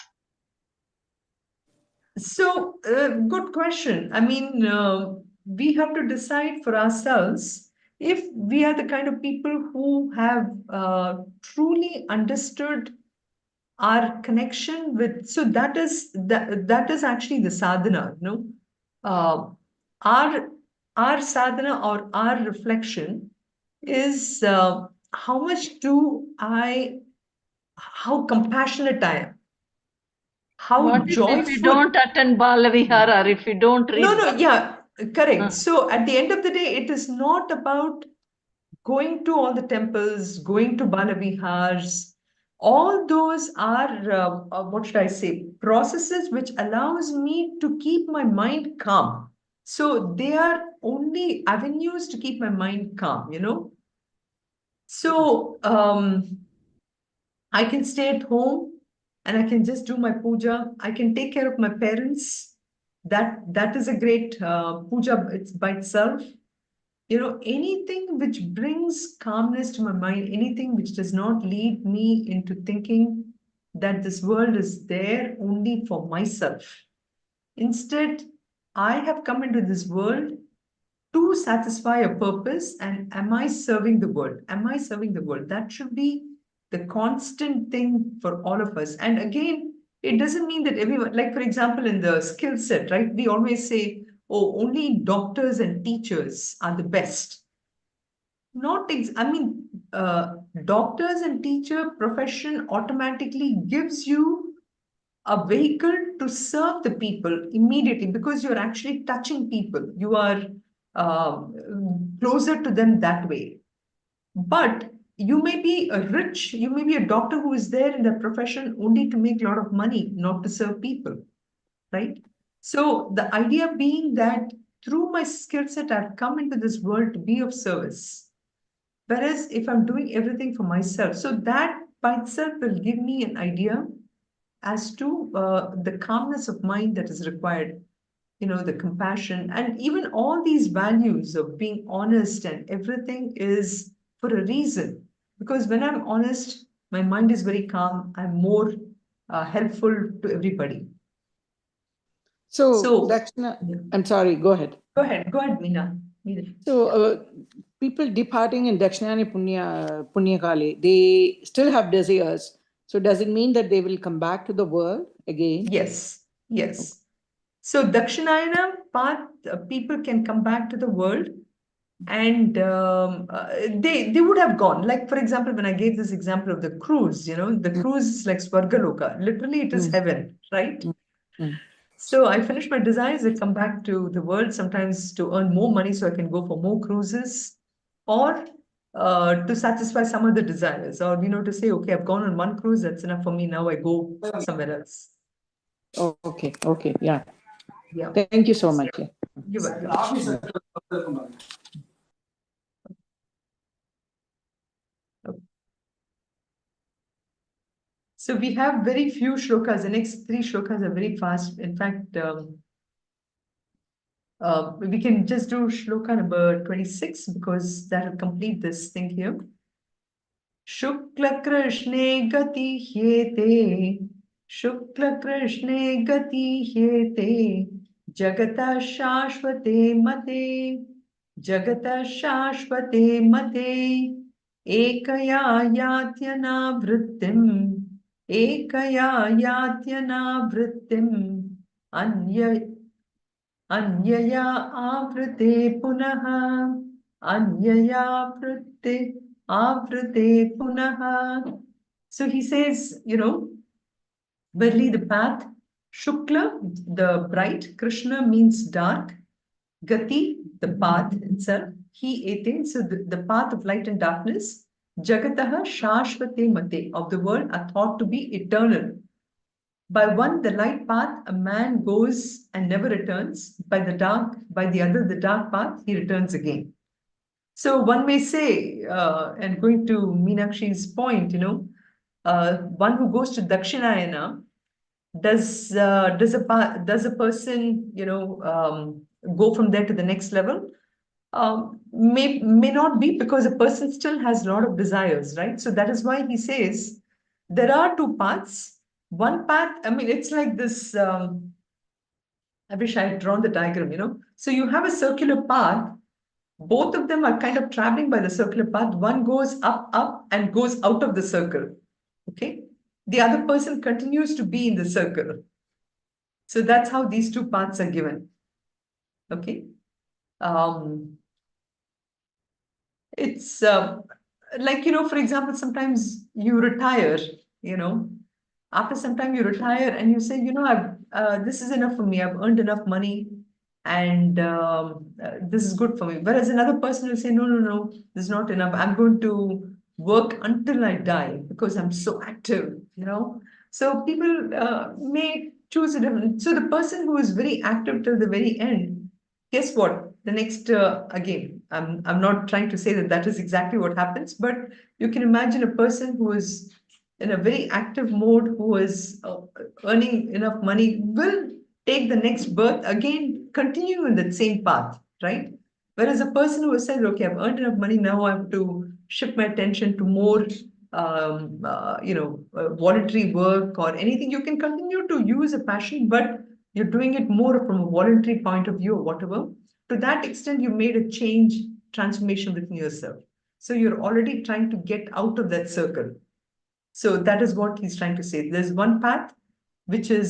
So, good question. I mean, we have to decide for ourselves if we are the kind of people who have truly understood our connection with, so that is actually the sadhana, our sadhana or our reflection is how compassionate I am, how What if you joyful. don't attend Balavihara, or if you don't read? Correct. So at the end of the day, it is not about going to all the temples, going to Balavihars. All those are, what should I say, processes which allows me to keep my mind calm. So they are only avenues to keep my mind calm, So I can stay at home and I can just do my puja. I can take care of my parents. That is a great puja it's by itself. Anything which brings calmness to my mind, anything which does not lead me into thinking that this world is there only for myself. Instead, I have come into this world to satisfy a purpose, and am I serving the world? Am I serving the world? That should be the constant thing for all of us. And again, it doesn't mean that everyone, like for example, in the skill set, right? We always say, oh, only doctors and teachers are the best. Doctors and teacher profession automatically gives you a vehicle to serve the people immediately because you're actually touching people. You are closer to them that way. But you may be a doctor who is there in that profession only to make a lot of money, not to serve people, right? So the idea being that through my skill set, I've come into this world to be of service. Whereas if I'm doing everything for myself, so that by itself will give me an idea as to the calmness of mind that is required, the compassion, and even all these values of being honest and everything is for a reason. Because when I'm honest, my mind is very calm. I'm more helpful to everybody. So Dakshina, I'm sorry, go ahead. Go ahead, Meena. So people departing in Dakshinayana Punya Kali, they still have desires. So does it mean that they will come back to the world again? Yes. So Dakshinayana path, people can come back to the world, and they would have gone. Like for example, when I gave this example of the cruise, the cruise is like Swargaloka. Literally, it is heaven, right? So I finish my desires, I come back to the world, sometimes to earn more money so I can go for more cruises, or to satisfy some other desires, or to say, okay, I've gone on one cruise, that's enough for me. Now I go somewhere else. Oh, okay, yeah. Thank you so much. You're welcome. So we have very few shlokas. The next 3 shlokas are very fast. In fact, we can just do shloka number 26 because that will complete this thing here. Shukla Krishne Gati Hyete, Shukla Krishne Gati Hyete, Jagata Shashvate Mate, Jagata Shashvate Mate, Ekaya Yatyana Vrittim, Ekaya Yatyana Vrittim, Anyaya Avrite Punaha, Anyaya Avrite Punaha. So he says, verily the path, Shukla, the bright, Krishna means dark, Gati, the path itself, He ete, so the path of light and darkness, Jagataha Shashvate Mate, of the world are thought to be eternal. By one, the light path, a man goes and never returns. By the other, the dark path, he returns again. So one may say, and going to Meenakshi's point, one who goes to Dakshinayana, does a person, go from there to the next level? May not be, because a person still has a lot of desires, right? So that is why he says there are 2 paths. One path, it's like this. I wish I had drawn the diagram, So you have a circular path. Both of them are kind of traveling by the circular path. One goes up, and goes out of the circle. Okay. the other person continues to be in the circle. So that's how these two paths are given. Okay. It's like, for example, sometimes you retire, after some time you retire and you say, this is enough for me. I've earned enough money and this is good for me. Whereas another person will say, no, this is not enough. I'm going to work until I die because I'm so active, So people may choose a different. So the person who is very active till the very end, guess what? The next, again, I'm not trying to say that is exactly what happens, but you can imagine a person who is in a very active mode, who is earning enough money, will take the next birth again, continue in that same path, right? Whereas a person who has said, okay, I've earned enough money, now I have to shift my attention to more, voluntary work or anything. You can continue to use a passion, but you're doing it more from a voluntary point of view or whatever. To that extent, you made a change, transformation within yourself. So you're already trying to get out of that circle. So that is what he's trying to say. There's one path which will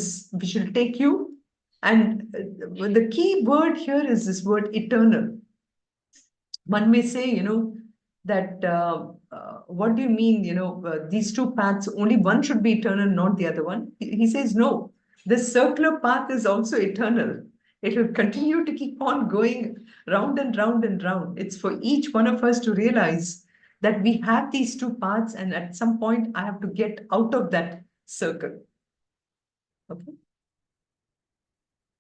take you. And the key word here is this word eternal. One may say, that what do you mean, these two paths, only one should be eternal, not the other one. He says, no, this circular path is also eternal. It will continue to keep on going round and round and round. It's for each one of us to realize that we have these two paths, and at some point I have to get out of that circle. Okay.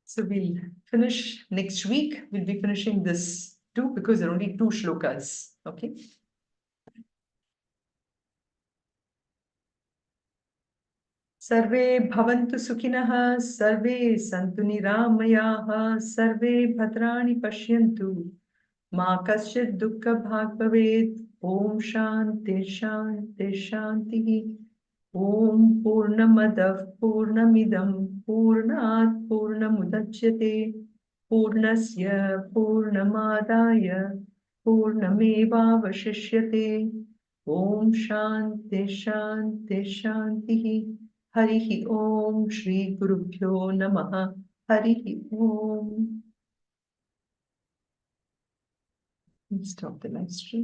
So we'll finish next week. We'll be finishing this too because there are only 2 shlokas. Okay. Sarve bhavantu sukhinah, sarve santu niramayaha, sarve bhadrani pashyantu, ma kaschid dukkha bhag bhavet. Om shanti shanti shanti. Om purnamadav purnamidam purnat purnamudachyate purnasya purnamadaya purnamevavashishyate. Om shanti shanti shanti. Harihi Om Shri Gurubhyo Namaha. Harihi Om. Stop the live stream.